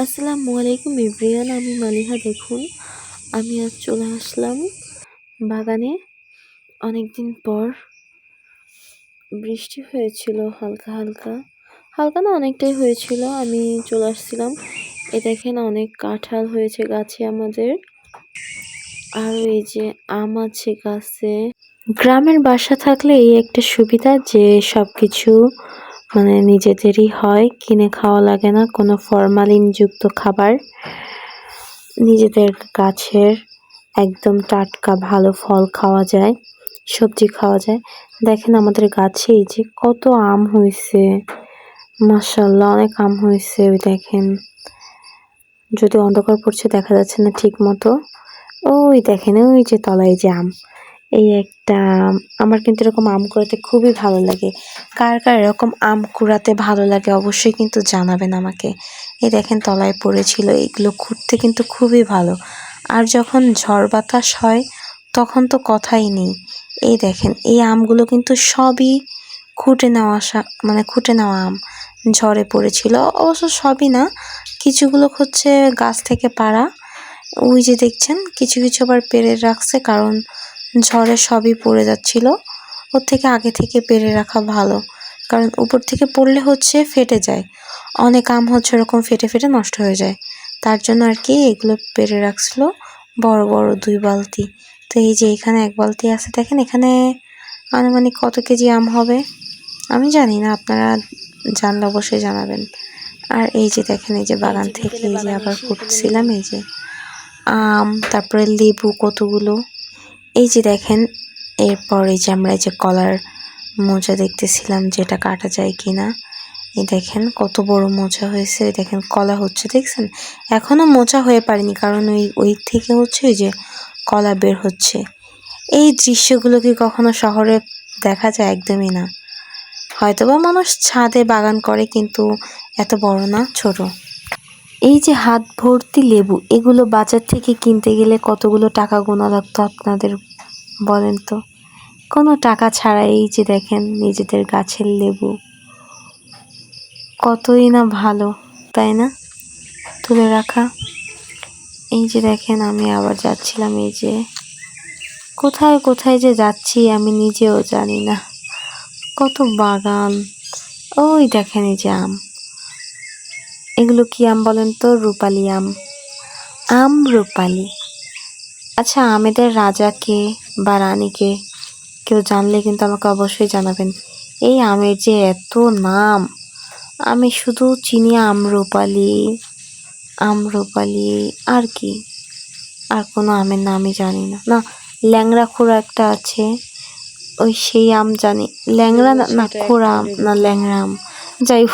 আসসালামু আলাইকুম এভরিওয়ান, আমি মালিহা। দেখুন, আমি আজ চলে আসলাম বাগানে। অনেকদিন পর বৃষ্টি হয়েছিল, হালকা হালকা, হালকা না অনেকটাই হয়েছিল। আমি চলে আসছিলাম। এ দেখেন, অনেক কাঁঠাল হয়েছে গাছে আমাদের। আর এই যে আম আছে গাছে। গ্রামের বাসা থাকলে এই একটা সুবিধা যে সবকিছু নিজেদেরই হয়, কিনে খাওয়া লাগে না কোনো ফরমালিনযুক্ত খাবার। নিজেদের গাছের একদম টাটকা ভালো ফল খাওয়া যায়, সবজি খাওয়া যায়। দেখেন আমাদের গাছে এই যে কত আম হয়েছে, মাশাআল্লাহ অনেক আম হয়েছে। ওই দেখেন, যদি অন্ধকার পড়ছে দেখা যাচ্ছে না ঠিক মতো। ওই দেখেন, ওই যে তলায় যে আম, এই একটা আম। আমার কিন্তু এরকম আম কুড়াতে খুবই ভালো লাগে। কার কার এরকম আম কুড়াতে ভালো লাগে অবশ্যই কিন্তু জানাবেন আমাকে। এই দেখেন তলায় পড়েছিল, এগুলো খুঁড়তে কিন্তু খুবই ভালো। আর যখন ঝড় বাতাস হয় তখন তো কথাই নেই। এই দেখেন, এই আমগুলো কিন্তু সবই খুঁটে নেওয়া খুঁটে নেওয়া আম। ঝড়ে পড়েছিল অবশ্য, সবই না, কিছুগুলো হচ্ছে গাছ থেকে পাড়া। ওই যে দেখছেন, কিছু কিছু আবার পেড়ে রাখছে, কারণ ঝড়ে সবই পড়ে যাচ্ছিল। ওর থেকে আগে থেকে পেড়ে রাখা ভালো, কারণ উপর থেকে পড়লে হচ্ছে ফেটে যায়। অনেক আম হচ্ছে এরকম ফেটে ফেটে নষ্ট হয়ে যায়। তার জন্য আর কি এগুলো পেড়ে রাখছিল, বড় বড় 2 বালতি। তো এই যে এখানে 1 বালতি আছে, দেখেন এখানে আনুমানিক কত কেজি আম হবে আমি জানি না, আপনারা জানলে অবশ্যই জানাবেন। আর এই যে দেখেন, এই যে বাগান থেকে এই যে আবার ফুটছিলাম, এই যে আম, তারপরে লেবু কতগুলো। এই যে দেখেন, এরপর এই যে আমরা এই যে কলার মোচা দেখতেছিলাম যেটা কাটা যায় কিনা। এই দেখেন কত বড় মোচা হয়েছে, দেখেন কলা হচ্ছে, দেখছেন। এখনো মোচা হয়ে পারেনি, কারণ ওই থেকে হচ্ছে এই যে কলা বের হচ্ছে। এই দৃশ্যগুলো কি কখনো শহরে দেখা যায়? একদমই না। হয়তোবা মানুষ ছাদে বাগান করে, কিন্তু এত বড় না, ছোট। এই যে হাত ভর্তি লেবু, এগুলো বাজার থেকে কিনতে গেলে কতগুলো টাকা গোনা লাগতো আপনাদের বলেন তো? কোনো টাকা ছাড়া এই যে দেখেন নিজেদের গাছের লেবু, কতই না ভালো, তাই না? তুলে রাখা। এই যে দেখেন, আমি আবার যাচ্ছিলাম, এই যে কোথায় কোথায় যে যাচ্ছি আমি নিজেও জানি না। কত বাগান। ওই দেখেন এই যে আম, এগুলো কি আম বলেন তো? রূপালি আম। আম রূপালি। আচ্ছা, আমেদের রাজাকে বা রানীকে কেউ জানলে কিন্তু আমাকে অবশ্যই জানাবেন। এই আমের যে এত নাম, আমি শুধু চিনি আম্রপালি, আম্রপালি, আর কি, আর কোনো আমের নামই জানি না। না, ল্যাংড়া খোড়া একটা আছে, ওই সেই আম জানি। ল্যাংড়া না, খোড়া আম না, ল্যাংড়া আম, যাই হোক।